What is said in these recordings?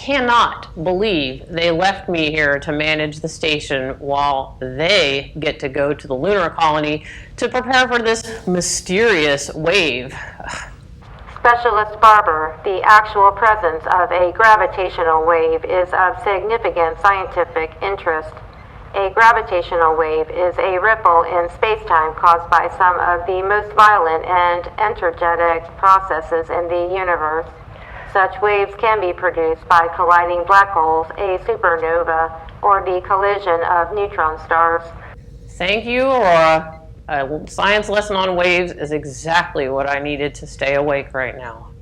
cannot believe they left me here to manage the station while they get to go to the lunar colony to prepare for this mysterious wave. Specialist Barber, the actual presence of a gravitational wave is of significant scientific interest. A gravitational wave is a ripple in spacetime caused by some of the most violent and energetic processes in the universe. Such waves can be produced by colliding black holes, a supernova, or the collision of neutron stars. Thank you, Aurora. A science lesson on waves is exactly what I needed to stay awake right now.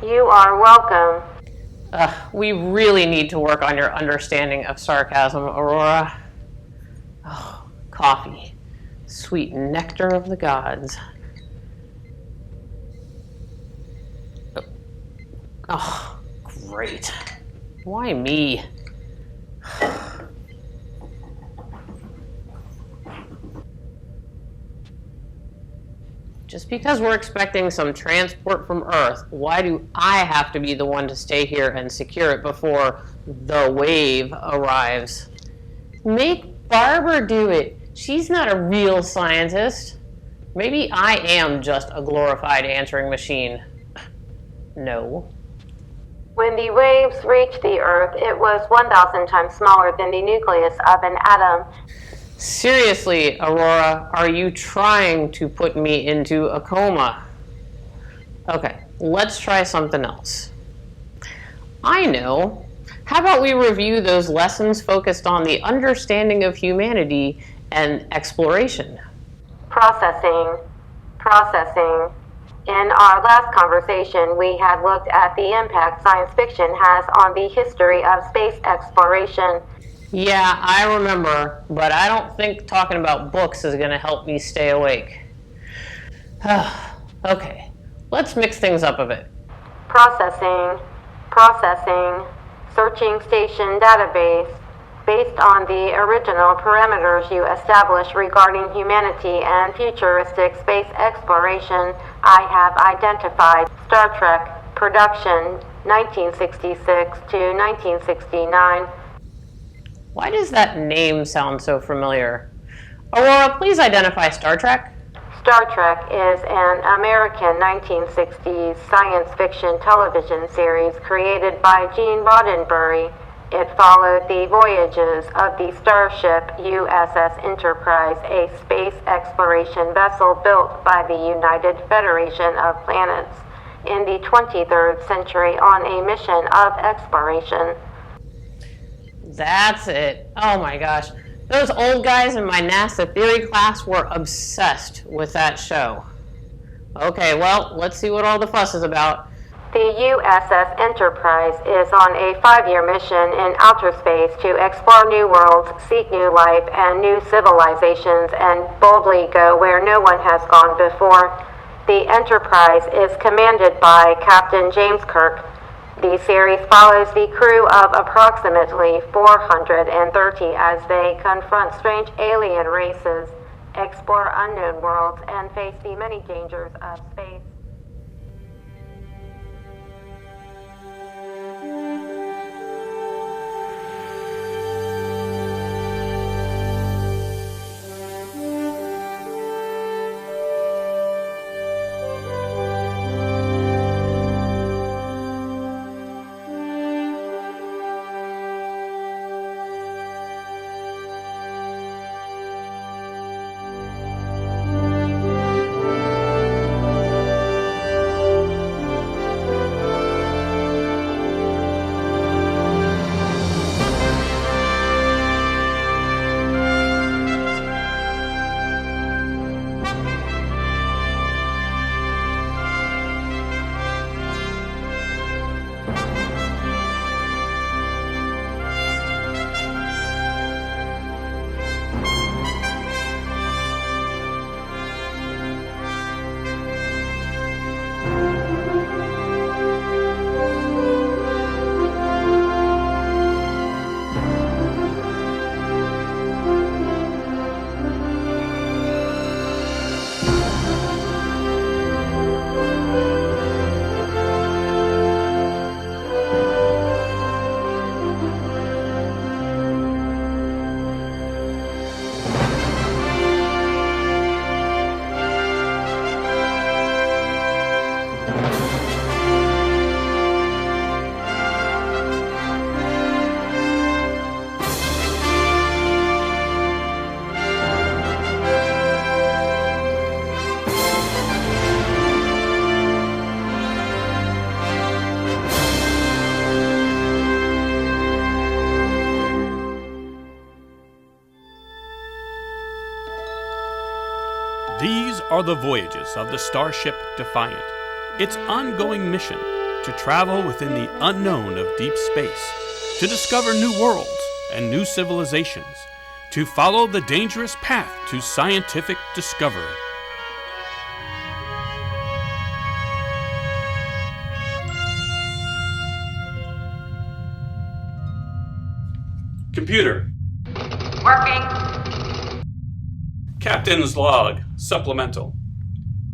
You are welcome. We really need to work on your understanding of sarcasm, Aurora. Oh, coffee. Sweet nectar of the gods. Oh, great. Why me? Just because we're expecting some transport from Earth, why do I have to be the one to stay here and secure it before the wave arrives? Make Barbara do it. She's not a real scientist. Maybe I am just a glorified answering machine. No. When the waves reached the Earth, it was 1,000 times smaller than the nucleus of an atom. Seriously, Aurora, are you trying to put me into a coma? Okay, let's try something else. I know. How about we review those lessons focused on the understanding of humanity and exploration? Processing. In our last conversation, we had looked at the impact science fiction has on the history of space exploration. Yeah, I remember, but I don't think talking about books is going to help me stay awake. Okay, let's mix things up a bit. Processing. Searching station database. Based on the original parameters you established regarding humanity and futuristic space exploration, I have identified Star Trek production 1966 to 1969. Why does that name sound so familiar? Aurora, please identify Star Trek. Star Trek is an American 1960s science fiction television series created by Gene Roddenberry. It followed the voyages of the starship USS Enterprise, a space exploration vessel built by the United Federation of Planets in the 23rd century on a mission of exploration. That's it. Oh my gosh. Those old guys in my NASA theory class were obsessed with that show. Okay, well, let's see what all the fuss is about. The USS Enterprise is on a 5-year mission in outer space to explore new worlds, seek new life and new civilizations, and boldly go where no one has gone before. The Enterprise is commanded by Captain James Kirk. The series follows the crew of approximately 430 as they confront strange alien races, explore unknown worlds, and face the many dangers of space. These are the voyages of the Starship Defiant, its ongoing mission to travel within the unknown of deep space, to discover new worlds and new civilizations, to follow the dangerous path to scientific discovery. Computer. Working. Captain's log, supplemental.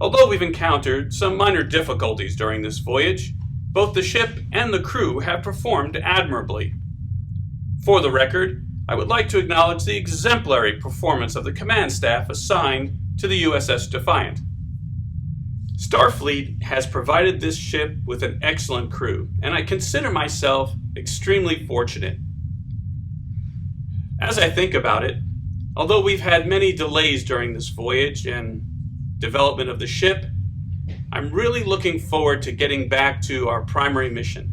Although we've encountered some minor difficulties during this voyage, both the ship and the crew have performed admirably. For the record, I would like to acknowledge the exemplary performance of the command staff assigned to the USS Defiant. Starfleet has provided this ship with an excellent crew, and I consider myself extremely fortunate. As I think about it, although we've had many delays during this voyage and development of the ship, I'm really looking forward to getting back to our primary mission,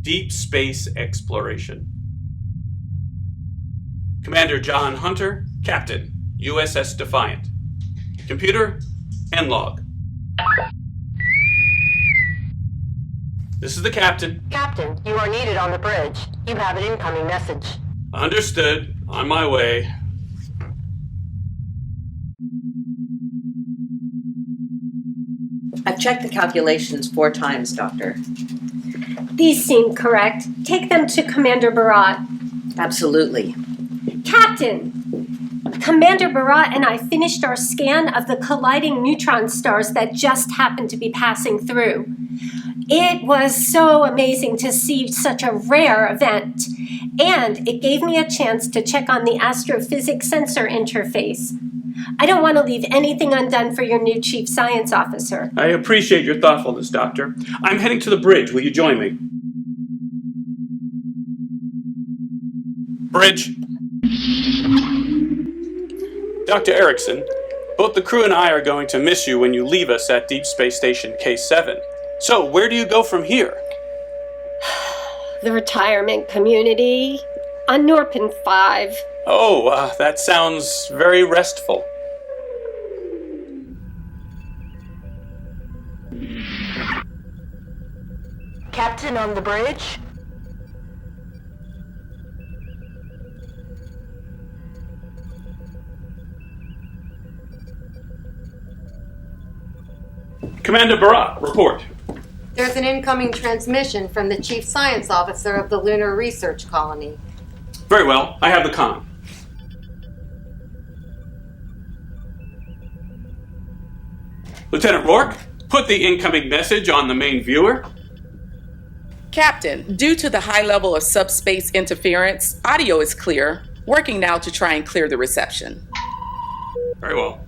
deep space exploration. Commander John Hunter, Captain, USS Defiant. Computer, end log. This is the Captain. Captain, you are needed on the bridge. You have an incoming message. Understood. On my way. I've checked the calculations 4 times, Doctor. These seem correct. Take them to Commander Barat. Absolutely. Captain! Commander Barat and I finished our scan of the colliding neutron stars that just happened to be passing through. It was so amazing to see such a rare event, and it gave me a chance to check on the astrophysics sensor interface. I don't want to leave anything undone for your new chief science officer. I appreciate your thoughtfulness, Doctor. I'm heading to the bridge. Will you join me? Bridge. Dr. Erickson, both the crew and I are going to miss you when you leave us at Deep Space Station K7. So, where do you go from here? The retirement community on Norpin 5. Oh, that sounds very restful. Captain on the bridge? Commander Barat, report. There's an incoming transmission from the Chief Science Officer of the Lunar Research Colony. Very well, I have the con. Lieutenant Rourke, put the incoming message on the main viewer. Captain, due to the high level of subspace interference, audio is clear. Working now to try and clear the reception. Very well.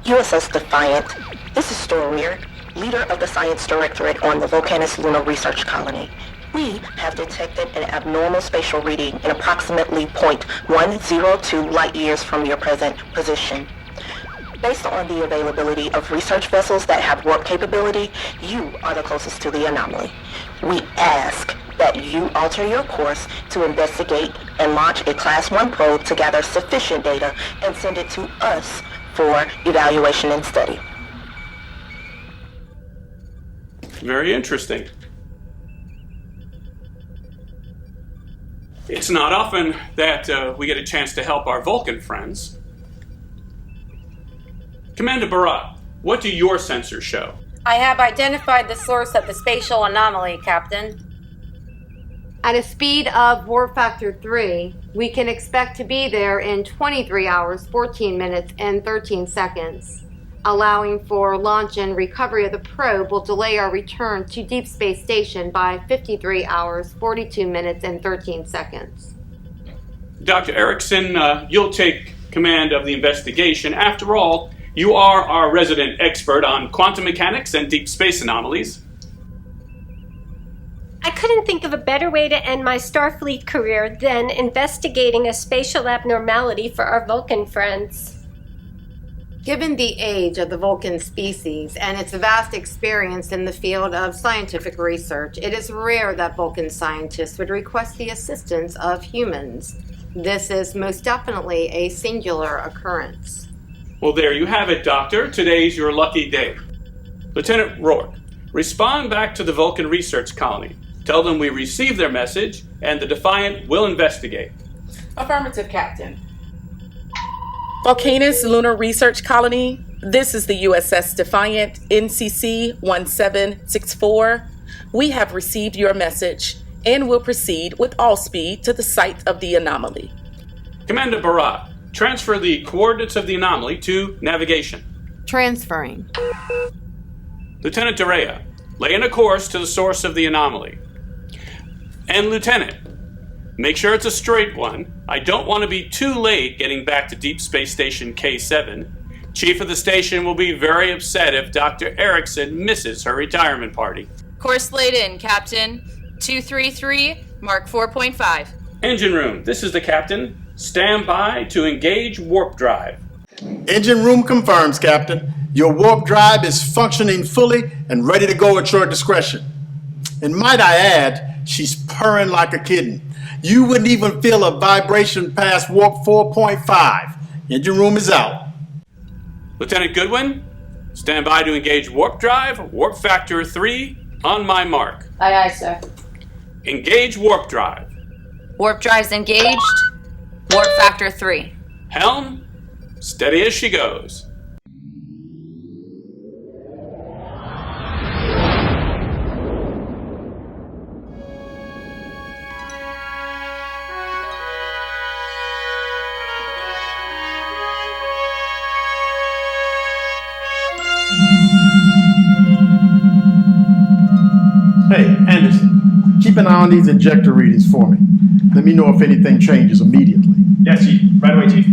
USS Defiant, this is Storeweir, leader of the Science Directorate on the Vulcanus Lunar Research Colony. We have detected an abnormal spatial reading in approximately 0.102 light years from your present position. Based on the availability of research vessels that have warp capability, you are the closest to the anomaly. We ask that you alter your course to investigate and launch a Class 1 probe to gather sufficient data and send it to us for evaluation and study. Very interesting. It's not often that we get a chance to help our Vulcan friends. Commander Barat, what do your sensors show? I have identified the source of the spatial anomaly, Captain. At a speed of warp factor 3, we can expect to be there in 23 hours, 14 minutes, and 13 seconds. Allowing for launch and recovery of the probe will delay our return to Deep Space Station by 53 hours, 42 minutes, and 13 seconds. Dr. Erickson, you'll take command of the investigation. After all, you are our resident expert on quantum mechanics and deep space anomalies. I couldn't think of a better way to end my Starfleet career than investigating a spatial abnormality for our Vulcan friends. Given the age of the Vulcan species and its vast experience in the field of scientific research, it is rare that Vulcan scientists would request the assistance of humans. This is most definitely a singular occurrence. Well, there you have it, Doctor. Today's your lucky day. Lieutenant Rourke, respond back to the Vulcan research colony. Tell them we received their message, and the Defiant will investigate. Affirmative, Captain. Vulcanus Lunar Research Colony, this is the USS Defiant, NCC 1764. We have received your message and will proceed with all speed to the site of the anomaly. Commander Barat, transfer the coordinates of the anomaly to navigation. Transferring. Lieutenant Dorea, lay in a course to the source of the anomaly. And Lieutenant, make sure it's a straight one. I don't want to be too late getting back to Deep Space Station K7. Chief of the station will be very upset if Dr. Erickson misses her retirement party. Course laid in, Captain. 233, Mark 4.5. Engine room, this is the captain. Stand by to engage warp drive. Engine room confirms, Captain. Your warp drive is functioning fully and ready to go at your discretion. And might I add, she's purring like a kitten. You wouldn't even feel a vibration past warp 4.5. Engine room is out. Lieutenant Goodwin, stand by to engage warp drive, warp factor 3, on my mark. Aye, aye, sir. Engage warp drive. Warp drive's engaged. Warp factor 3. Helm, steady as she goes. Hey, Anderson, keep an eye on these injector readings for me. Let me know if anything changes immediately. Yes, Chief. Right away, Chief.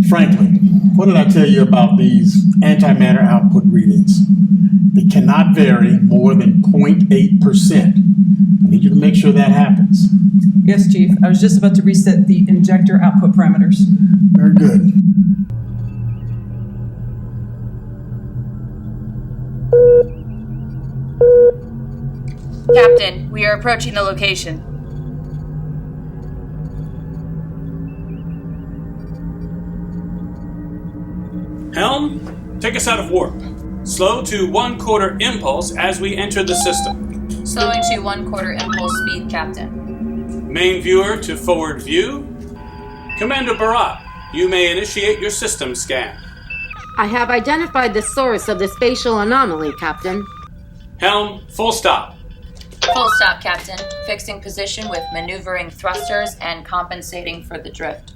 Franklin, what did I tell you about these antimatter output readings? They cannot vary more than 0.8%. I need you to make sure that happens. Yes, Chief. I was just about to reset the injector output parameters. Very good. Captain, we are approaching the location. Helm, take us out of warp. Slow to 1/4 impulse as we enter the system. Slowing to 1/4 impulse speed, Captain. Main viewer to forward view. Commander Barat, you may initiate your system scan. I have identified the source of the spatial anomaly, Captain. Helm, full stop. Full stop, Captain. Fixing position with maneuvering thrusters and compensating for the drift.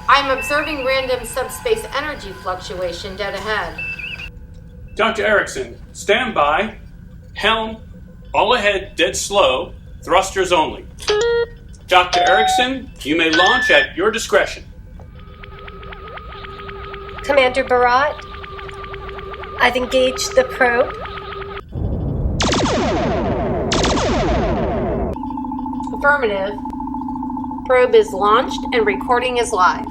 I'm observing random subspace energy fluctuation dead ahead. Dr. Erickson, stand by. Helm, all ahead, dead slow, thrusters only. Dr. Erickson, you may launch at your discretion. Commander Barat, I've engaged the probe. Affirmative. Probe is launched and recording is live.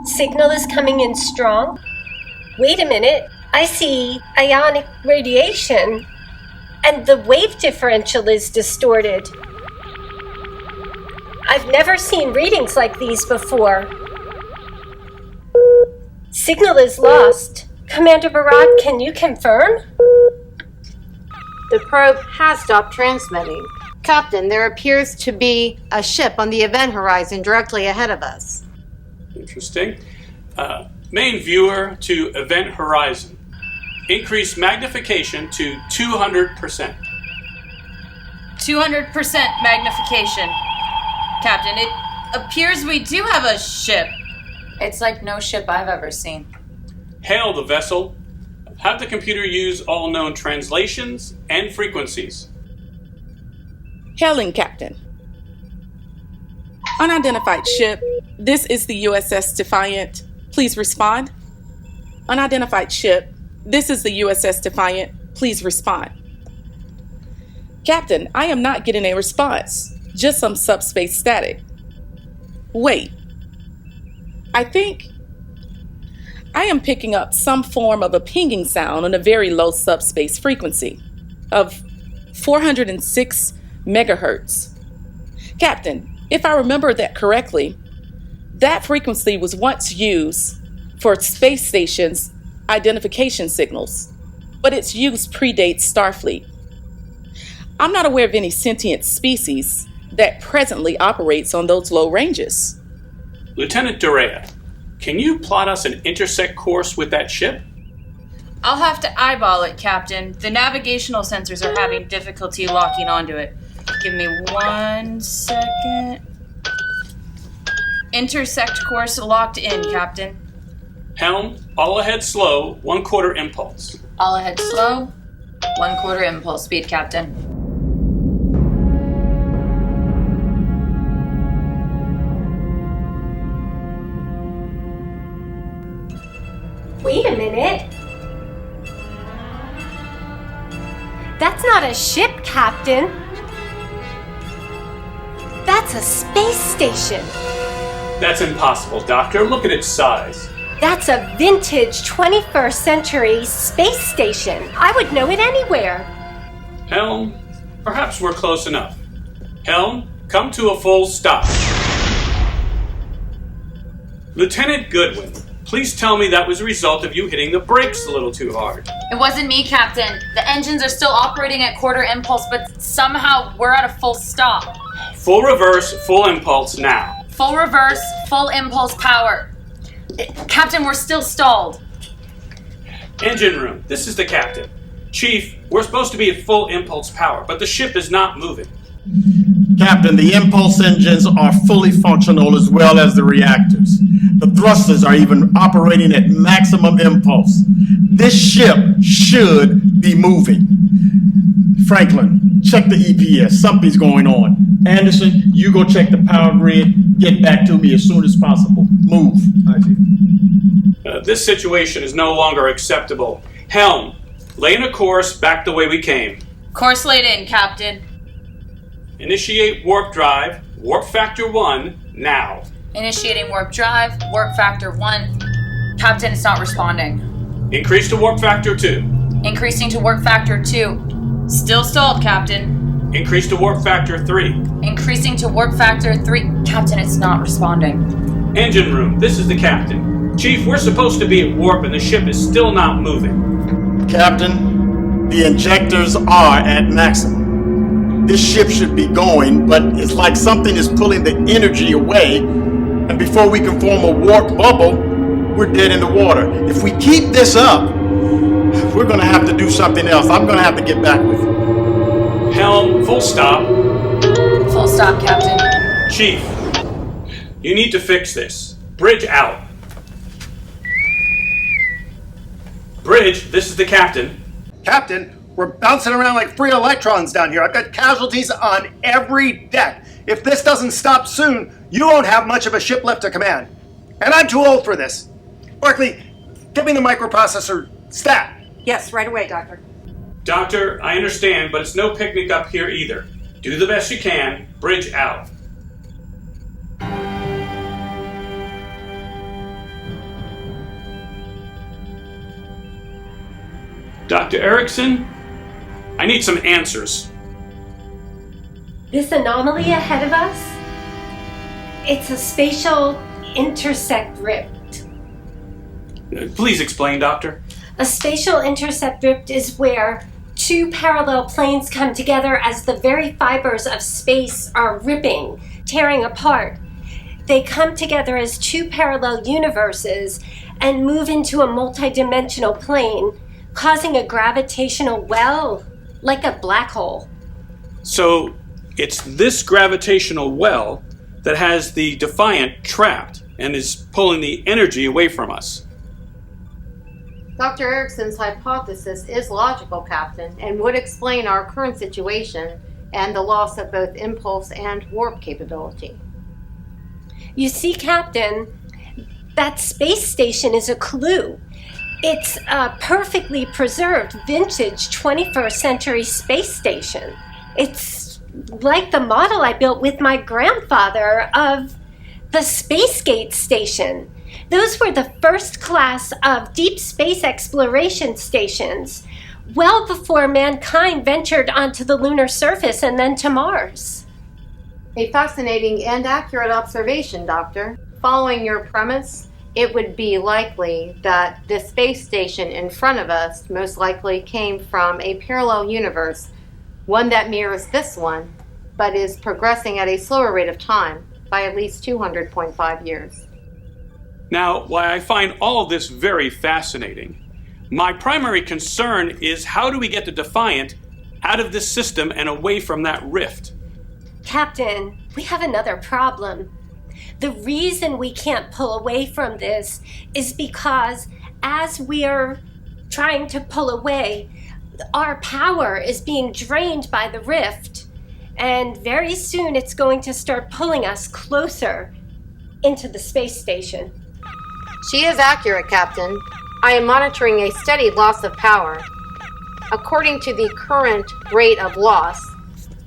Signal is coming in strong. Wait a minute, I see ionic radiation, and the wave differential is distorted. I've never seen readings like these before. Signal is lost. Commander Barat, can you confirm? The probe has stopped transmitting. Captain, there appears to be a ship on the event horizon directly ahead of us. Interesting. Main viewer to event horizon. Increase magnification to 200%. 200% magnification. Captain, it appears we do have a ship. It's like no ship I've ever seen. Hail the vessel. Have the computer use all known translations and frequencies. Hailing, Captain. Unidentified ship, this is the USS Defiant. Please respond. Unidentified ship, this is the USS Defiant. Please respond. Captain, I am not getting a response. Just some subspace static. Wait. I think I am picking up some form of a pinging sound on a very low subspace frequency of 406 megahertz. Captain, if I remember that correctly, that frequency was once used for space stations' identification signals, but its use predates Starfleet. I'm not aware of any sentient species that presently operates on those low ranges. Lieutenant Dorea, can you plot us an intersect course with that ship? I'll have to eyeball it, Captain. The navigational sensors are having difficulty locking onto it. Give me 1 second. Intersect course locked in, Captain. Helm, all ahead slow, 1/4 impulse. All ahead slow. 1/4 impulse speed, Captain. Wait a minute. That's not a ship, Captain. That's a space station. That's impossible, Doctor. Look at its size. That's a vintage 21st century space station. I would know it anywhere. Helm, perhaps we're close enough. Helm, come to a full stop. Lieutenant Goodwin, please tell me that was a result of you hitting the brakes a little too hard. It wasn't me, Captain. The engines are still operating at 1/4 impulse, but somehow we're at a full stop. Full reverse, full impulse now. Full reverse, full impulse power. Captain, we're still stalled. Engine room, this is the captain. Chief, we're supposed to be at full impulse power, but the ship is not moving. Captain, the impulse engines are fully functional as well as the reactors. The thrusters are even operating at maximum impulse. This ship should be moving. Franklin, check the EPS. Something's going on. Anderson, you go check the power grid. Get back to me as soon as possible. Move. This situation is no longer acceptable. Helm, lay in a course back the way we came. Course laid in, Captain. Initiate warp drive, warp factor 1, now. Initiating warp drive, warp factor 1. Captain, it's not responding. Increase to warp factor 2. Increasing to warp factor 2. Still stalled, Captain. Increase to warp factor 3. Increasing to warp factor 3. Captain, it's not responding. Engine room, this is the captain. Chief, we're supposed to be at warp and the ship is still not moving. Captain, the injectors are at maximum. This ship should be going, but it's like something is pulling the energy away, and before we can form a warp bubble, we're dead in the water. If we keep this up, we're gonna have to do something else. I'm gonna have to get back with you. Helm, full stop. Full stop, Captain. Chief, you need to fix this. Bridge out. Bridge, this is the captain. Captain, we're bouncing around like free electrons down here. I've got casualties on every deck. If this doesn't stop soon, you won't have much of a ship left to command. And I'm too old for this. Barkley, get me the microprocessor stat. Yes, right away, Doctor. Doctor, I understand, but it's no picnic up here either. Do the best you can. Bridge out. Dr. Erickson, I need some answers. This anomaly ahead of us? It's a spatial intersect rift. Please explain, Doctor. A spatial intercept rift is where two parallel planes come together as the very fibers of space are ripping, tearing apart. They come together as two parallel universes and move into a multidimensional plane, causing a gravitational well, like a black hole. So, it's this gravitational well that has the Defiant trapped and is pulling the energy away from us. Dr. Erickson's hypothesis is logical, Captain, and would explain our current situation and the loss of both impulse and warp capability. You see, Captain, that space station is a clue. It's a perfectly preserved vintage 21st century space station. It's like the model I built with my grandfather of the Spacegate station. Those were the first class of deep space exploration stations, well before mankind ventured onto the lunar surface and then to Mars. A fascinating and accurate observation, Doctor. Following your premise, it would be likely that the space station in front of us most likely came from a parallel universe, one that mirrors this one, but is progressing at a slower rate of time by at least 200.5 years. Now, while I find all of this very fascinating, my primary concern is how do we get the Defiant out of this system and away from that rift? Captain, we have another problem. The reason we can't pull away from this is because as we are trying to pull away, our power is being drained by the rift, and very soon it's going to start pulling us closer into the space station. She is accurate, Captain. I am monitoring a steady loss of power. According to the current rate of loss,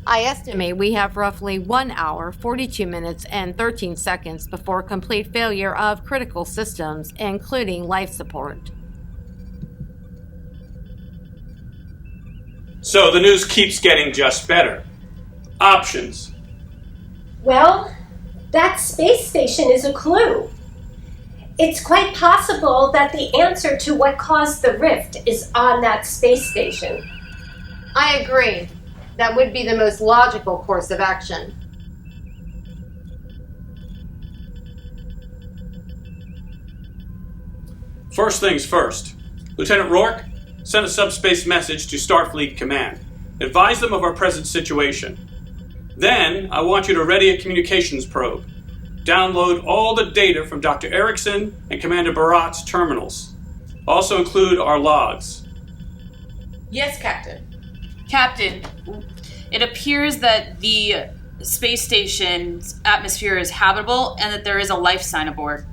I estimate we have roughly 1 hour, 42 minutes, and 13 seconds before complete failure of critical systems, including life support. So the news keeps getting just better. Options. Well, that space station is a clue. It's quite possible that the answer to what caused the rift is on that space station. I agree. That would be the most logical course of action. First things first. Lieutenant Rourke, send a subspace message to Starfleet Command. Advise them of our present situation. Then, I want you to ready a communications probe. Download all the data from Dr. Erickson and Commander Barat's terminals. Also include our logs. Yes, Captain. Captain, it appears that the space station's atmosphere is habitable and that there is a life sign aboard.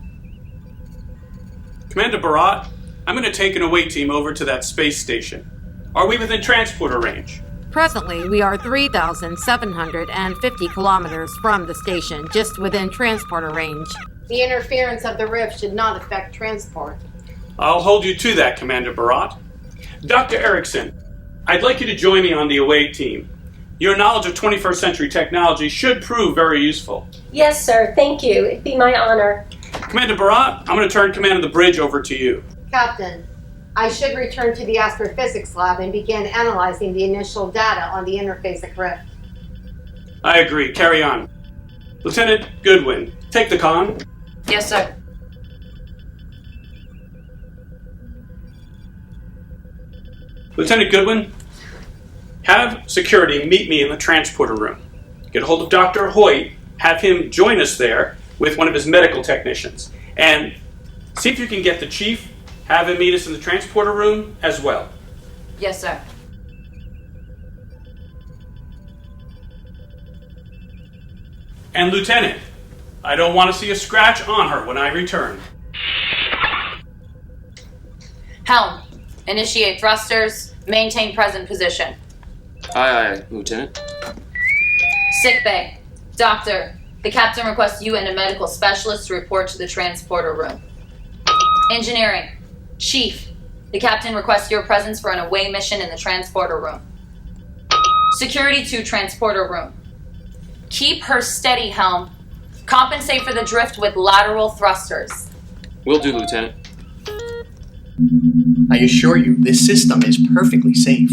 Commander Barat, I'm going to take an away team over to that space station. Are we within transporter range? Presently, we are 3,750 kilometers from the station, just within transporter range. The interference of the rift should not affect transport. I'll hold you to that, Commander Barat. Dr. Erickson, I'd like you to join me on the away team. Your knowledge of 21st century technology should prove very useful. Yes, sir. Thank you. It'd be my honor. Commander Barat, I'm going to turn command of the bridge over to you. Captain, I should return to the astrophysics lab and begin analyzing the initial data on the interface of rift. I agree. Carry on. Lieutenant Goodwin, take the con. Yes, sir. Lieutenant Goodwin, have security meet me in the transporter room. Get a hold of Dr. Hoyt, have him join us there with one of his medical technicians. And see if you can get the chief, have him meet us in the transporter room as well. Yes, sir. And Lieutenant, I don't want to see a scratch on her when I return. Helm, initiate thrusters, maintain present position. Aye, Lieutenant. Sick bay. Doctor, the captain requests you and a medical specialist to report to the transporter room. Engineering. Chief, the captain requests your presence for an away mission in the transporter room. Security to transporter room. Keep her steady, Helm. Compensate for the drift with lateral thrusters. Will do, Lieutenant. I assure you, this system is perfectly safe.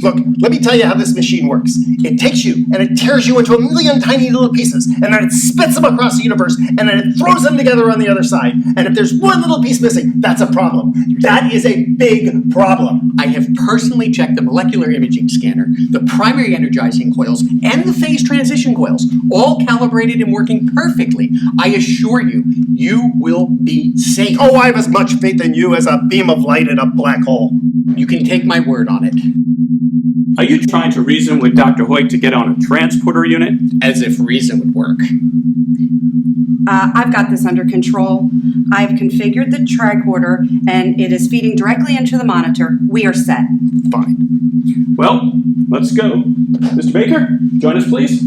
Look, let me tell you how this machine works. It takes you and it tears you into a million tiny little pieces, and then it spits them across the universe, and then it throws them together on the other side. And if there's one little piece missing, that's a problem. That is a big problem. I have personally checked the molecular imaging scanner, the primary energizing coils, and the phase transition coils, all calibrated and working perfectly. I assure you, you will be safe. Oh, I have as much faith in you as a beam of light in a black hole. You can take my word on it. Are you trying to reason with Dr. Hoyt to get on a transporter unit? As if reason would work. I've got this under control. I've configured the tricorder, and it is feeding directly into the monitor. We are set. Fine. Well, let's go. Mr. Baker, join us, please.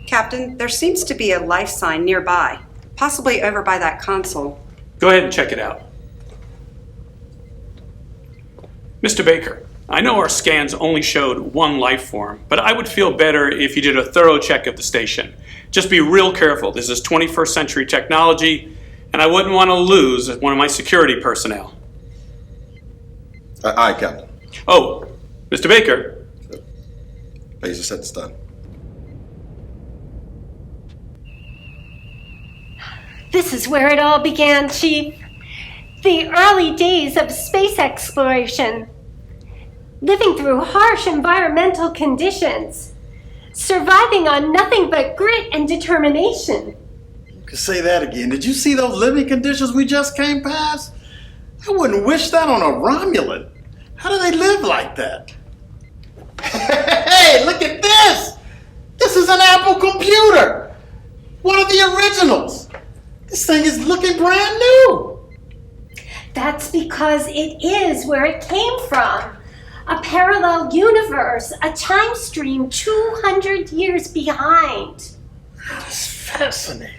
Captain, there seems to be a life sign nearby, possibly over by that console. Go ahead and check it out. Mr. Baker, I know our scans only showed one life form, but I would feel better if you did a thorough check of the station. Just be real careful. This is 21st century technology, and I wouldn't want to lose one of my security personnel. Aye, Captain. Oh, Mr. Baker. Laser set's done. This is where it all began, Chief. The early days of space exploration. Living through harsh environmental conditions. Surviving on nothing but grit and determination. Say that again. Did you see those living conditions we just came past? I wouldn't wish that on a Romulan. How do they live like that? Hey, look at this! This is an Apple computer! One of the originals! This thing is looking brand new! That's because it is where it came from. A parallel universe, a time stream 200 years behind. That's fascinating.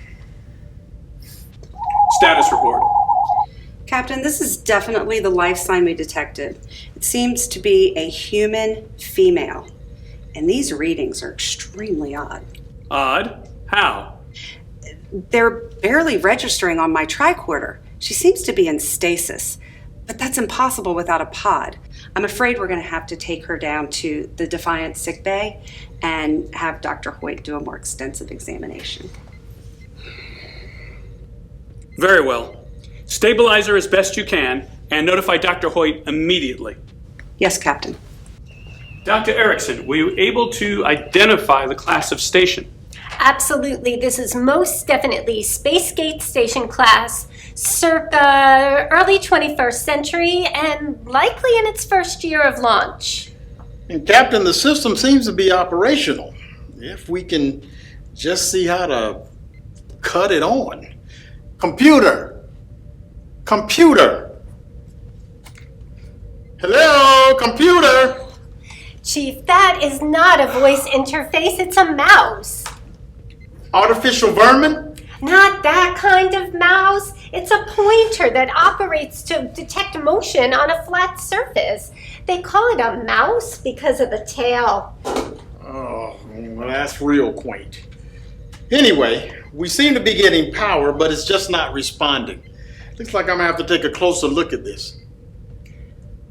Status report. Captain, this is definitely the life sign we detected. It seems to be a human female. And these readings are extremely odd. Odd? How? They're barely registering on my tricorder. She seems to be in stasis, but that's impossible without a pod. I'm afraid we're going to have to take her down to the Defiant sickbay and have Dr. Hoyt do a more extensive examination. Very well. Stabilize her as best you can and notify Dr. Hoyt immediately. Yes, Captain. Dr. Erickson, were you able to identify the class of station? Absolutely, this is most definitely Spacegate Station class, circa early 21st century and likely in its first year of launch. And Captain, the system seems to be operational. If we can just see how to cut it on. Computer! Computer! Hello, computer! Chief, that is not a voice interface, it's a mouse. Artificial vermin? Not that kind of mouse. It's a pointer that operates to detect motion on a flat surface. They call it a mouse because of the tail. Oh, well, that's real quaint. Anyway, we seem to be getting power, but it's just not responding. Looks like I'm gonna have to take a closer look at this.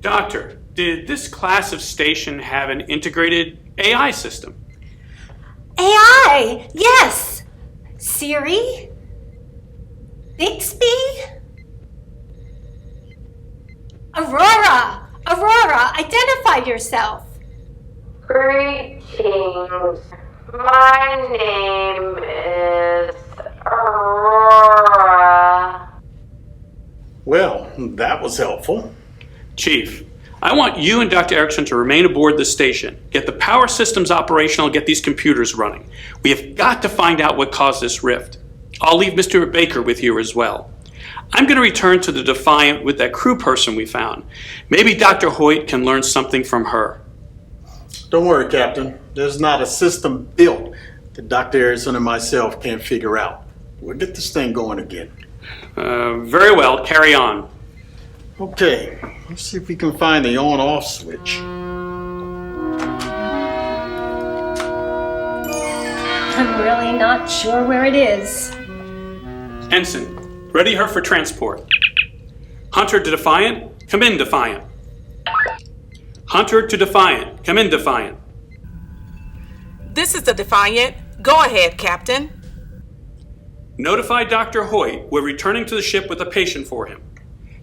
Doctor, did this class of station have an integrated AI system? AI, yes. Siri? Bixby? Aurora! Aurora, identify yourself. Greetings. My name is Aurora. Well, that was helpful. Chief, I want you and Dr. Erickson to remain aboard the station, get the power systems operational, get these computers running. We have got to find out what caused this rift. I'll leave Mr. Baker with you as well. I'm going to return to the Defiant with that crew person we found. Maybe Dr. Hoyt can learn something from her. Don't worry, Captain. There's not a system built that Dr. Erickson and myself can't figure out. We'll get this thing going again. Very well, carry on. Okay, let's see if we can find the on-off switch. I'm really not sure where it is. Ensign, Ready her for transport. Hunter to Defiant, come in Defiant. Hunter to Defiant, come in Defiant. This is the Defiant. Go ahead, Captain. Notify Dr. Hoyt we're returning to the ship with a patient for him.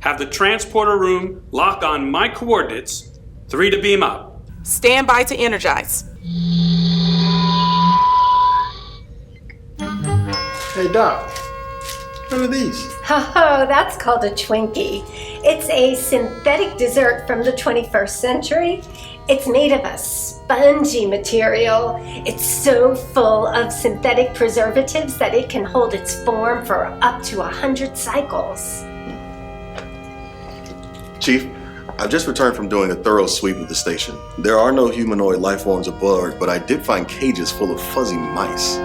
Have the transporter room lock on my coordinates, 3 to beam up. Stand by to energize. Hey, Doc. What are these? Oh, that's called a Twinkie. It's a synthetic dessert from the 21st century. It's made of a spongy material. It's so full of synthetic preservatives that it can hold its form for up to 100 cycles. Chief, I've just returned from doing a thorough sweep of the station. There are no humanoid life forms aboard, but I did find cages full of fuzzy mice.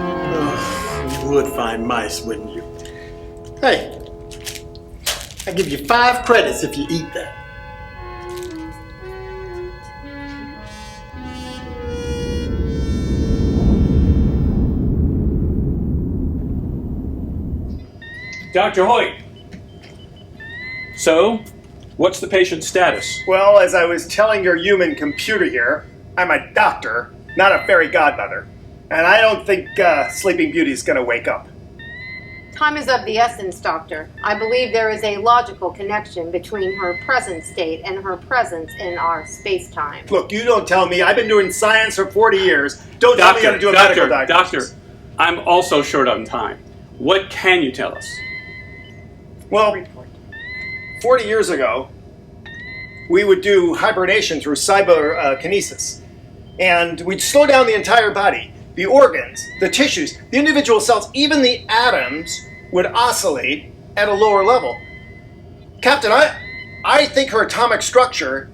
You would find mice, wouldn't you? Hey, I give you 5 credits if you eat that. Dr. Hoyt. So, what's the patient's status? Well, as I was telling your human computer here, I'm a doctor, not a fairy godmother. And I don't think Sleeping Beauty's gonna wake up. Time is of the essence, Doctor. I believe there is a logical connection between her present state and her presence in our space-time. Look, you don't tell me. I've been doing science for 40 years. Don't tell me how to do a medical diagnosis. Doctor, I'm also short on time. What can you tell us? Well, 40 years ago, we would do hibernation through cyberkinesis. And we'd slow down the entire body. The organs, the tissues, the individual cells, even the atoms would oscillate at a lower level. Captain, I think her atomic structure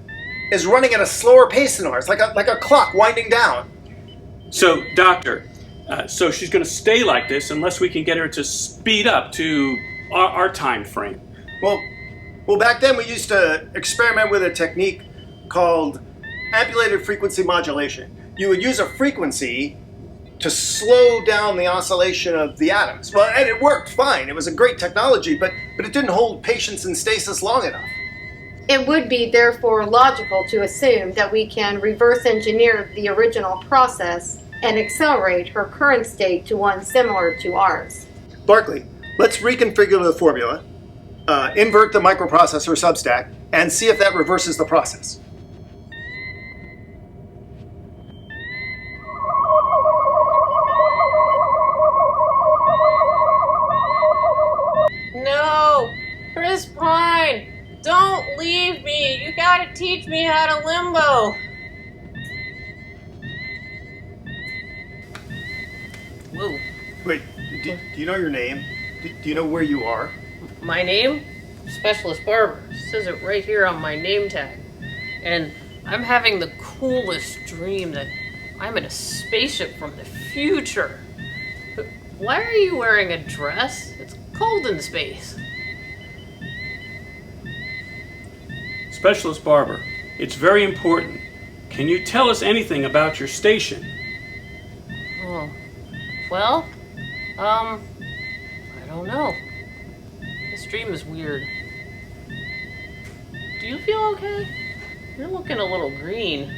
is running at a slower pace than ours, like a clock winding down. So, Doctor, so she's going to stay like this unless we can get her to speed up to our time frame. Well, back then we used to experiment with a technique called ambulated frequency modulation. You would use a frequency to slow down the oscillation of the atoms. Well, and it worked fine. It was a great technology, but it didn't hold patients in stasis long enough. It would be therefore logical to assume that we can reverse engineer the original process and accelerate her current state to one similar to ours. Barclay, let's reconfigure the formula, invert the microprocessor substack, and see if that reverses the process. No! Chris Pine! Don't leave me! You gotta teach me how to limbo! Whoa. Wait, do you know your name? Do you know where you are? My name? Specialist Barber. It says it right here on my name tag. And I'm having the coolest dream that I'm in a spaceship from the future. Why are you wearing a dress? It's cold in space. Specialist Barber, it's very important. Can you tell us anything about your station? Oh. Well, I don't know. This dream is weird. Do you feel okay? You're looking a little green.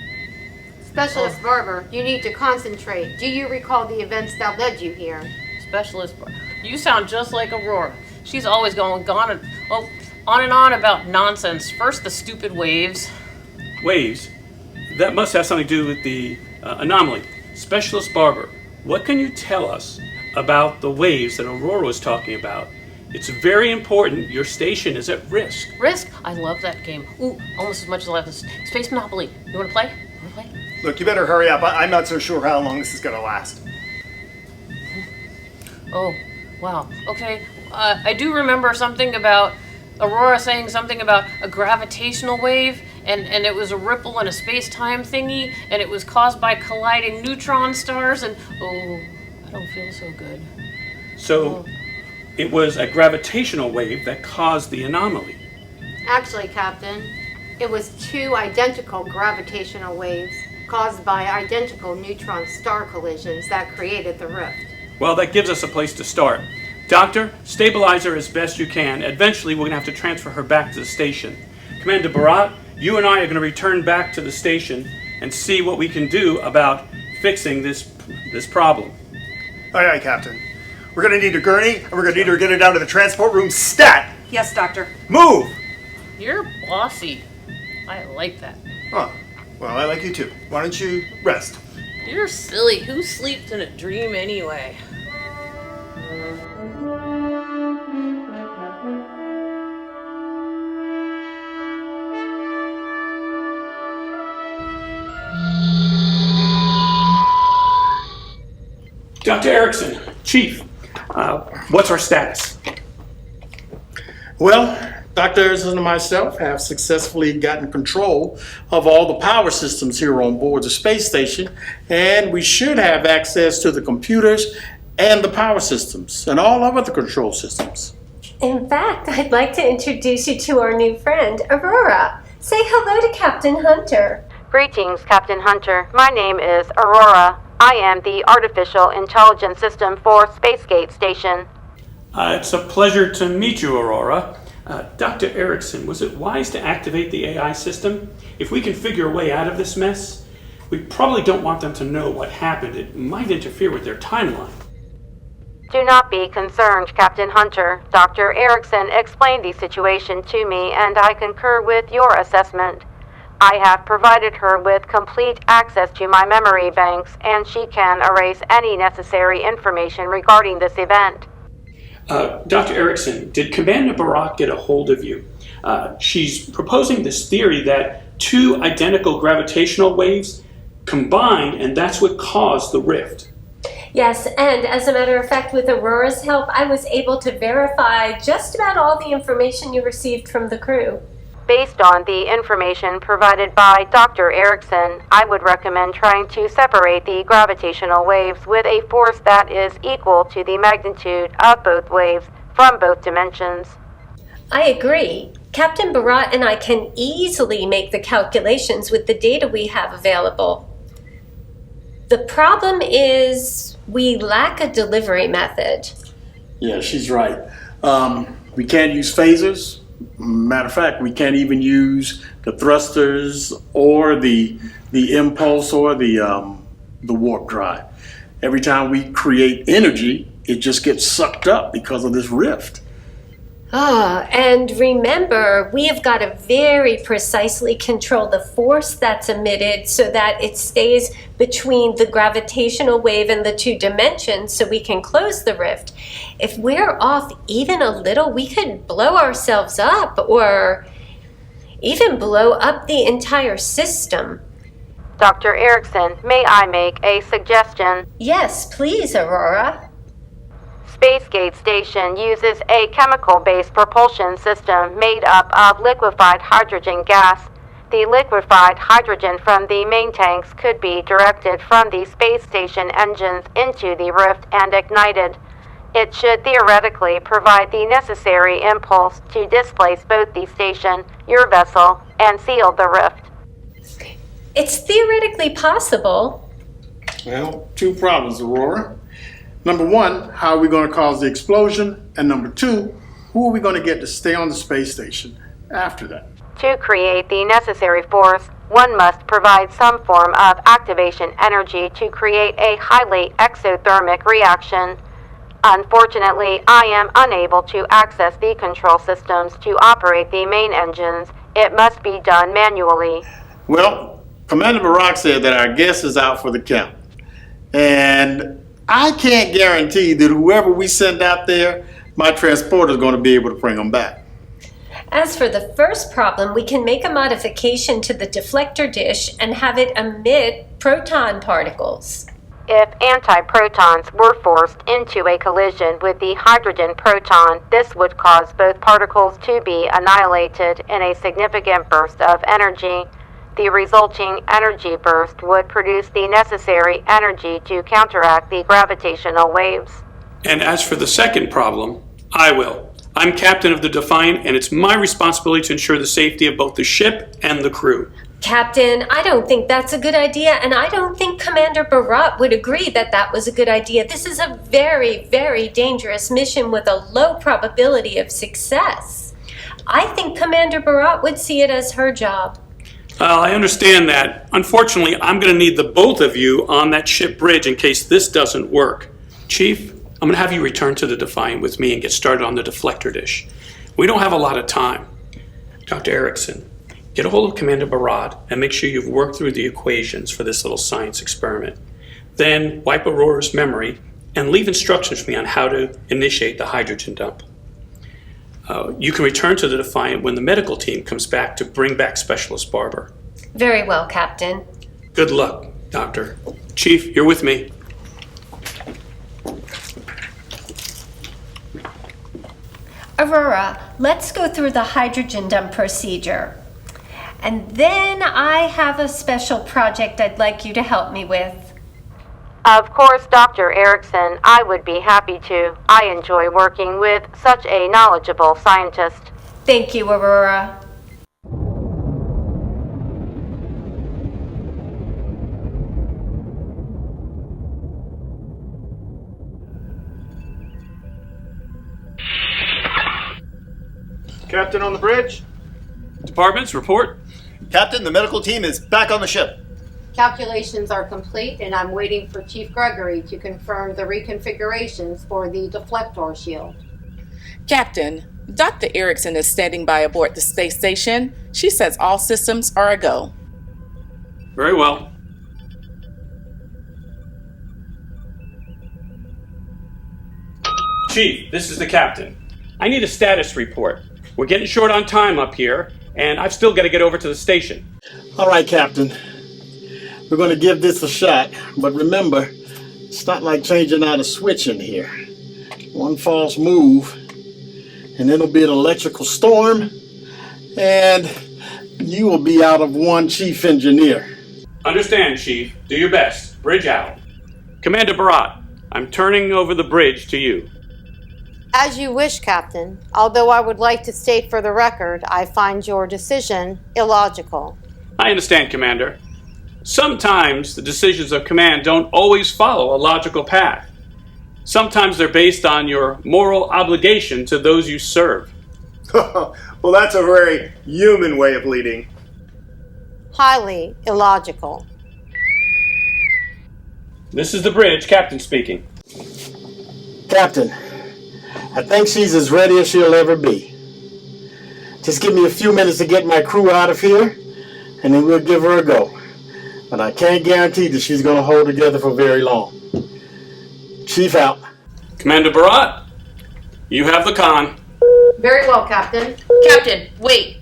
Specialist Barber, you need to concentrate. Do you recall the events that led you here? Specialist Barber, you sound just like Aurora. She's always on and on about nonsense. First the stupid waves. Waves? That must have something to do with the anomaly. Specialist Barber, what can you tell us about the waves that Aurora was talking about? It's very important. Your station is at risk. Risk? I love that game. Ooh, almost as much as I love this. Space Monopoly. You want to play? Look, you better hurry up. I'm not so sure how long this is going to last. Oh, wow. Okay. I do remember something about Aurora saying something about a gravitational wave, and it was a ripple in a space-time thingy, and it was caused by colliding neutron stars, and oh, I don't feel so good. So, it was a gravitational wave that caused the anomaly. Actually, Captain, it was 2 identical gravitational waves caused by identical neutron star collisions that created the rift. Well, that gives us a place to start. Doctor, stabilize her as best you can. Eventually, we're going to have to transfer her back to the station. Commander Barat, you and I are going to return back to the station and see what we can do about fixing this problem. Aye, aye, Captain. We're going to need a gurney, and we're going to need her to get her down to the transport room stat! Yes, Doctor. Move! You're bossy. I like that. Oh, well, I like you too. Why don't you rest? You're silly. Who sleeps in a dream anyway? Dr. Erickson, Chief, what's our status? Well, Dr. Erickson and myself have successfully gotten control of all the power systems here on board the space station, and we should have access to the computers and the power systems and all of the control systems. In fact, I'd like to introduce you to our new friend, Aurora. Say hello to Captain Hunter. Greetings, Captain Hunter. My name is Aurora. I am the Artificial Intelligence System for Spacegate Station. It's a pleasure to meet you, Aurora. Dr. Erickson, was it wise to activate the AI system? If we can figure a way out of this mess, we probably don't want them to know what happened. It might interfere with their timeline. Do not be concerned, Captain Hunter. Dr. Erickson explained the situation to me, and I concur with your assessment. I have provided her with complete access to my memory banks, and she can erase any necessary information regarding this event. Dr. Erickson, did Commander Barak get a hold of you? She's proposing this theory that two identical gravitational waves combined, and that's what caused the rift. Yes, and as a matter of fact, with Aurora's help, I was able to verify just about all the information you received from the crew. Based on the information provided by Dr. Erickson, I would recommend trying to separate the gravitational waves with a force that is equal to the magnitude of both waves from both dimensions. I agree. Captain Barat and I can easily make the calculations with the data we have available. The problem is we lack a delivery method. Yeah, she's right. We can't use phasers. Matter of fact, we can't even use the thrusters or the impulse or the warp drive. Every time we create energy, it just gets sucked up because of this rift. And remember, we have got to very precisely control the force that's emitted so that it stays between the gravitational wave and the two dimensions so we can close the rift. If we're off even a little, we could blow ourselves up or even blow up the entire system. Dr. Erickson, may I make a suggestion? Yes, please, Aurora. Spacegate Station uses a chemical-based propulsion system made up of liquefied hydrogen gas. The liquefied hydrogen from the main tanks could be directed from the space station engines into the rift and ignited. It should theoretically provide the necessary impulse to displace both the station, your vessel, and seal the rift. It's theoretically possible. Well, two problems, Aurora. Number one, how are we going to cause the explosion? And number two, who are we going to get to stay on the space station after that? To create the necessary force, one must provide some form of activation energy to create a highly exothermic reaction. Unfortunately, I am unable to access the control systems to operate the main engines. It must be done manually. Well, Commander Barak said that our guest is out for the count. And I can't guarantee that whoever we send out there, my transporter is going to be able to bring them back. As for the first problem, we can make a modification to the deflector dish and have it emit proton particles. If antiprotons were forced into a collision with the hydrogen proton, this would cause both particles to be annihilated in a significant burst of energy. The resulting energy burst would produce the necessary energy to counteract the gravitational waves. And as for the second problem, I will. I'm captain of the Defiant, and it's my responsibility to ensure the safety of both the ship and the crew. Captain, I don't think that's a good idea, and I don't think Commander Barat would agree that that was a good idea. This is a very, very dangerous mission with a low probability of success. I think Commander Barat would see it as her job. I understand that. Unfortunately, I'm going to need the both of you on that ship bridge in case this doesn't work. Chief, I'm going to have you return to the Defiant with me and get started on the deflector dish. We don't have a lot of time. Dr. Erickson, get a hold of Commander Barat and make sure you've worked through the equations for this little science experiment. Then wipe Aurora's memory and leave instructions for me on how to initiate the hydrogen dump. You can return to the Defiant when the medical team comes back to bring back Specialist Barber. Very well, Captain. Good luck, Doctor. Chief, you're with me. Aurora, let's go through the hydrogen dump procedure. And then I have a special project I'd like you to help me with. Of course, Dr. Erickson, I would be happy to. I enjoy working with such a knowledgeable scientist. Thank you, Aurora. Captain on the bridge? Departments, report. Captain, the medical team is back on the ship. Calculations are complete, and I'm waiting for Chief Gregory to confirm the reconfigurations for the deflector shield. Captain, Dr. Erickson is standing by aboard the space station. She says all systems are a go. Very well. Chief, this is the captain. I need a status report. We're getting short on time up here, and I've still got to get over to the station. All right, Captain. We're going to give this a shot, but remember, it's not like changing out a switch in here. One false move, and it'll be an electrical storm, and you will be out of one chief engineer. Understand, Chief. Do your best. Bridge out. Commander Barat, I'm turning over the bridge to you. As you wish, Captain. Although I would like to state for the record, I find your decision illogical. I understand, Commander. Sometimes the decisions of command don't always follow a logical path. Sometimes they're based on your moral obligation to those you serve. Well, that's a very human way of leading. Highly illogical. This is the bridge, Captain speaking. Captain, I think she's as ready as she'll ever be. Just give me a few minutes to get my crew out of here, and then we'll give her a go. But I can't guarantee that she's going to hold together for very long. Chief out. Commander Barat, you have the con. Very well, Captain. Captain, wait.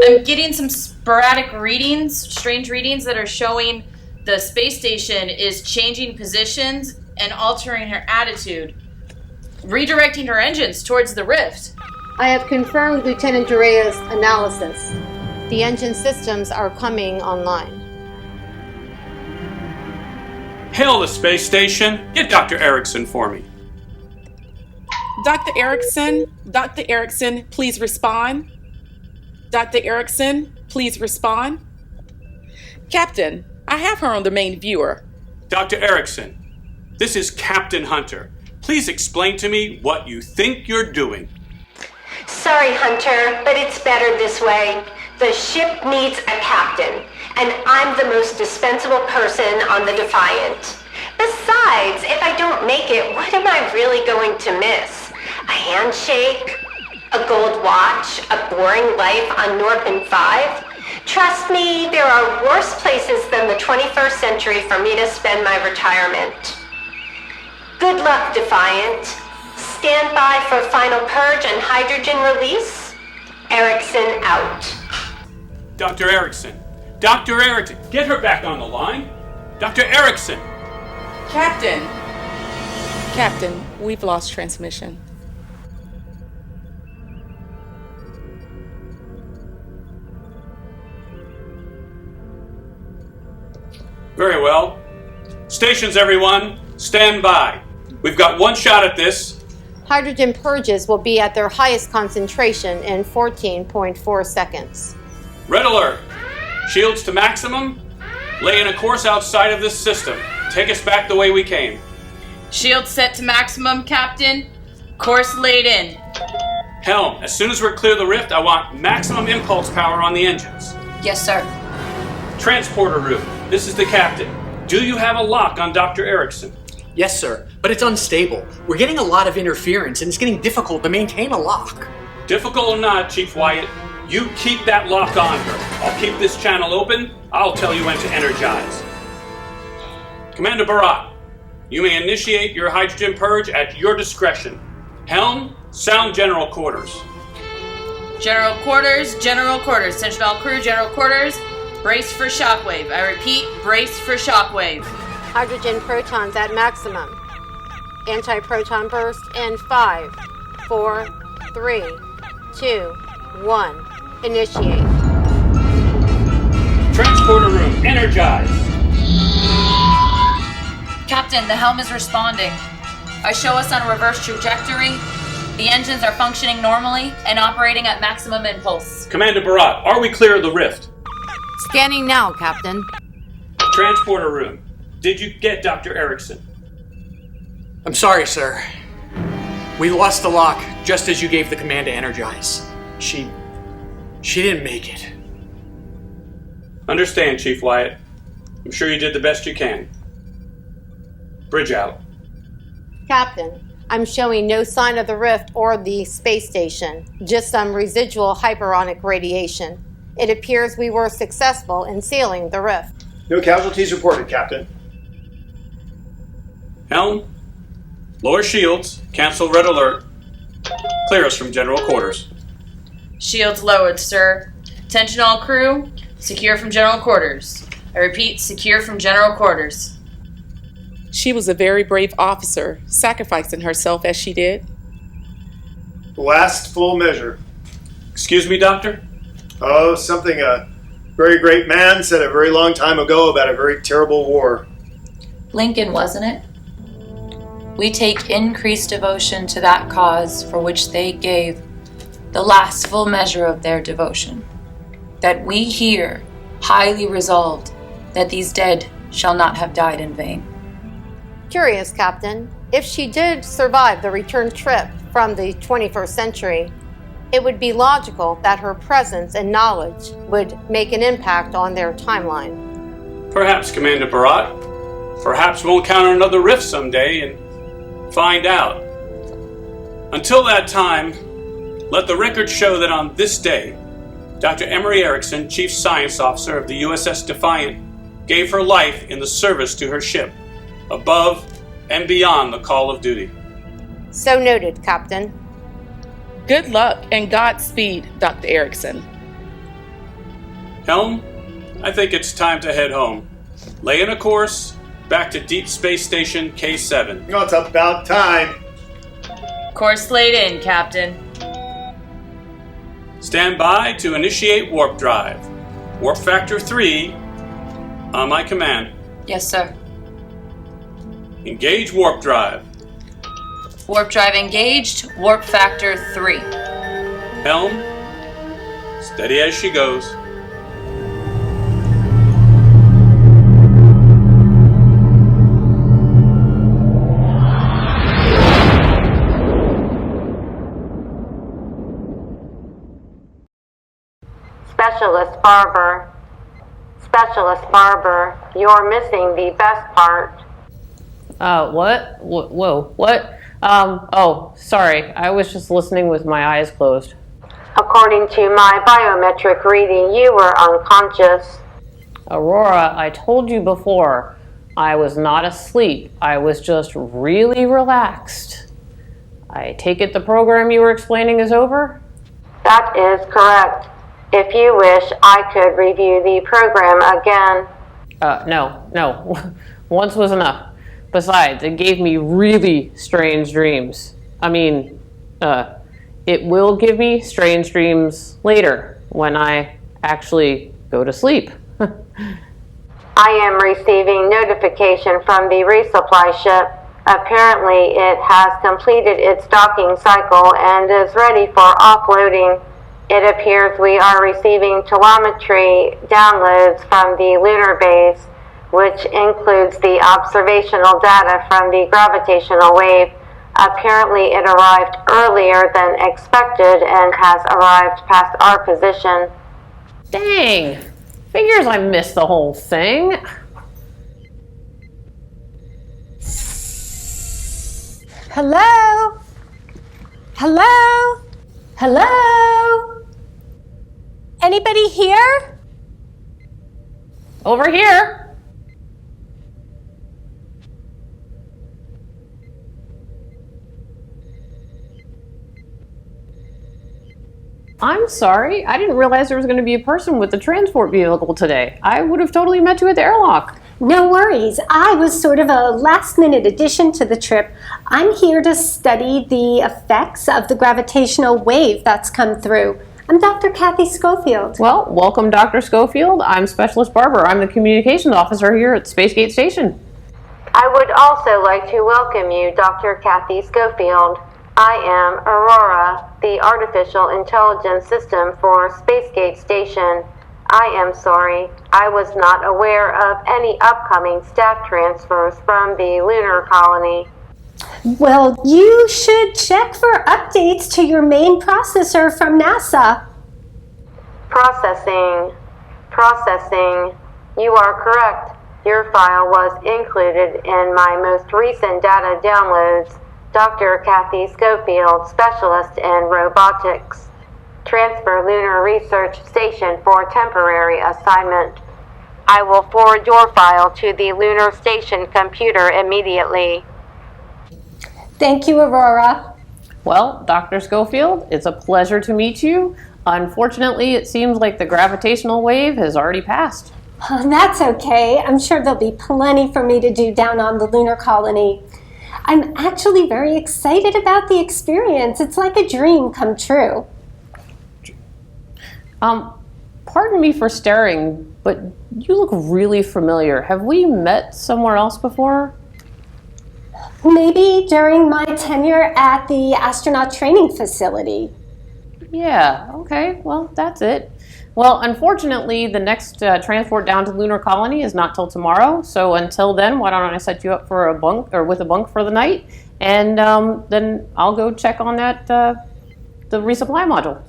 I'm getting some sporadic readings, strange readings that are showing the space station is changing positions and altering her attitude, redirecting her engines towards the rift. I have confirmed Lieutenant Durea's analysis. The engine systems are coming online. Hail the space station. Get Dr. Erickson for me. Dr. Erickson, please respond. Dr. Erickson, please respond. Captain, I have her on the main viewer. Dr. Erickson, this is Captain Hunter. Please explain to me what you think you're doing. Sorry, Hunter, but it's better this way. The ship needs a captain, and I'm the most dispensable person on the Defiant. Besides, if I don't make it, what am I really going to miss? A handshake? A gold watch? A boring life on Norpin 5? Trust me, there are worse places than the 21st century for me to spend my retirement. Good luck, Defiant. Stand by for final purge and hydrogen release. Erickson out. Dr. Erickson, get her back on the line. Dr. Erickson. Captain, we've lost transmission. Very well. Stations, everyone, stand by. We've got one shot at this. Hydrogen purges will be at their highest concentration in 14.4 seconds. Red alert. Shields to maximum. Lay in a course outside of this system. Take us back the way we came. Shields set to maximum, Captain. Course laid in. Helm, as soon as we're clear of the rift, I want maximum impulse power on the engines. Yes, sir. Transporter room. This is the captain. Do you have a lock on Dr. Erickson? Yes, sir, but it's unstable. We're getting a lot of interference, and it's getting difficult to maintain a lock. Difficult or not, Chief Wyatt, you keep that lock on her. I'll keep this channel open. I'll tell you when to energize. Commander Barat, you may initiate your hydrogen purge at your discretion. Helm, sound general quarters. General quarters, general quarters. Sentinel crew, general quarters. Brace for shockwave. I repeat, brace for shockwave. Hydrogen protons at maximum. Anti-proton burst in 5, 4, 3, 2, 1. Initiate. Transporter room, energized. Captain, the helm is responding. I show us on a reverse trajectory. The engines are functioning normally and operating at maximum impulse. Commander Barat, are we clear of the rift? Scanning now, Captain. Transporter room. Did you get Dr. Erickson? I'm sorry, sir. We lost the lock just as you gave the command to energize. She didn't make it. Understand, Chief Wyatt. I'm sure you did the best you can. Bridge out. Captain, I'm showing no sign of the rift or the space station, just some residual hyperonic radiation. It appears we were successful in sealing the rift. No casualties reported, Captain. Helm, lower shields, cancel red alert. Clear us from general quarters. Shields lowered, sir. Attention all crew, secure from general quarters. I repeat, secure from general quarters. She was a very brave officer, sacrificing herself as she did. Last full measure. Excuse me, Doctor? Oh, something a very great man said a very long time ago about a very terrible war. Lincoln, wasn't it? We take increased devotion to that cause for which they gave the last full measure of their devotion. That we here highly resolved that these dead shall not have died in vain. Curious, Captain. If she did survive the return trip from the 21st century, it would be logical that her presence and knowledge would make an impact on their timeline. Perhaps, Commander Barat. Perhaps we'll encounter another rift someday and find out. Until that time, let the record show that on this day, Dr. Emery Erickson, Chief Science Officer of the USS Defiant, gave her life in the service to her ship, above and beyond the call of duty. So noted, Captain. Good luck and Godspeed, Dr. Erickson. Helm, I think it's time to head home. Lay in a course back to Deep Space Station K7. You know, it's about time. Course laid in, Captain. Stand by to initiate warp drive. Warp factor 3 on my command. Yes, sir. Engage warp drive. Warp drive engaged, warp factor 3. Helm, steady as she goes. Specialist Barber. Specialist Barber, you're missing the best part. What? Whoa, what? Oh, sorry. I was just listening with my eyes closed. According to my biometric reading, you were unconscious. Aurora, I told you before, I was not asleep. I was just really relaxed. I take it the program you were explaining is over? That is correct. If you wish, I could review the program again. No. Once was enough. Besides, it gave me really strange dreams. I mean, it will give me strange dreams later when I actually go to sleep. I am receiving notification from the resupply ship. Apparently, it has completed its docking cycle and is ready for offloading. It appears we are receiving telemetry downloads from the lunar base, which includes the observational data from the gravitational wave. Apparently it arrived earlier than expected and has arrived past our position. Dang. Figures I missed the whole thing. Hello? Hello? Hello? Anybody here? Over here. I'm sorry. I didn't realize there was going to be a person with the transport vehicle today. I would have totally met you at the airlock. No worries. I was sort of a last-minute addition to the trip. I'm here to study the effects of the gravitational wave that's come through. I'm Dr. Kathy Schofield. Well, welcome, Dr. Schofield. I'm Specialist Barber. I'm the communications officer here at Spacegate Station. I would also like to welcome you, Dr. Kathy Schofield. I am Aurora, the artificial intelligence system for Spacegate Station. I am sorry, I was not aware of any upcoming staff transfers from the lunar colony. Well, you should check for updates to your main processor from NASA. Processing. You are correct. Your file was included in my most recent data downloads. Dr. Kathy Schofield, specialist in robotics. Transfer Lunar Research Station for temporary assignment. I will forward your file to the Lunar Station computer immediately. Thank you, Aurora. Well, Dr. Schofield, it's a pleasure to meet you. Unfortunately, it seems like the gravitational wave has already passed. That's okay. I'm sure there'll be plenty for me to do down on the lunar colony. I'm actually very excited about the experience. It's like a dream come true. Pardon me for staring, but you look really familiar. Have we met somewhere else before? Maybe during my tenure at the astronaut training facility. Yeah, okay, well, that's it. Well, unfortunately, the next transport down to the lunar colony is not till tomorrow. So until then, why don't I set you up for a bunk or with a bunk for the night, and then I'll go check on that the resupply module.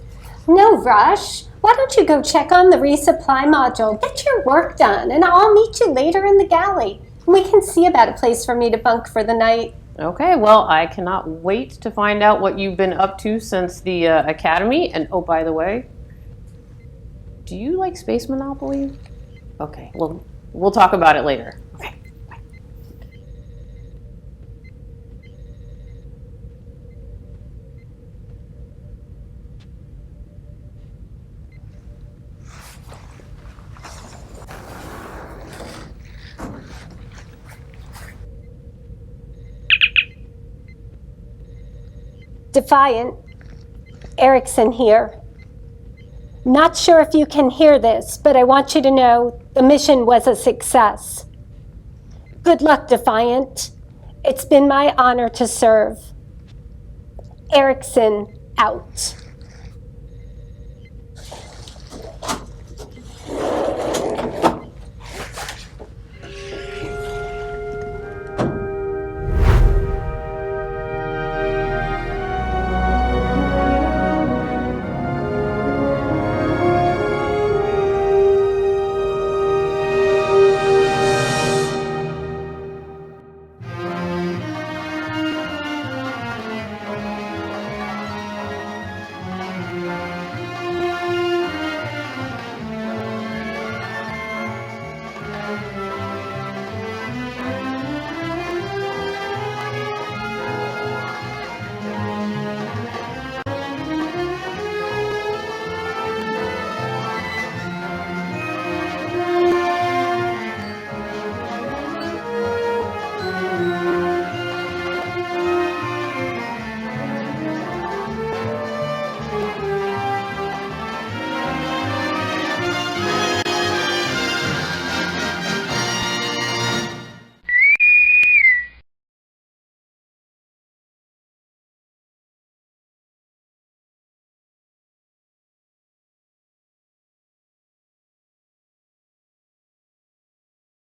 No rush. Why don't you go check on the resupply module? Get your work done, and I'll meet you later in the galley. We can see about a place for me to bunk for the night. Okay, well, I cannot wait to find out what you've been up to since the academy. And oh, by the way, do you like Space Monopoly? Okay, well, we'll talk about it later. Okay, bye. Defiant, Erickson here. Not sure if you can hear this, but I want you to know the mission was a success. Good luck, Defiant. It's been my honor to serve. Erickson out.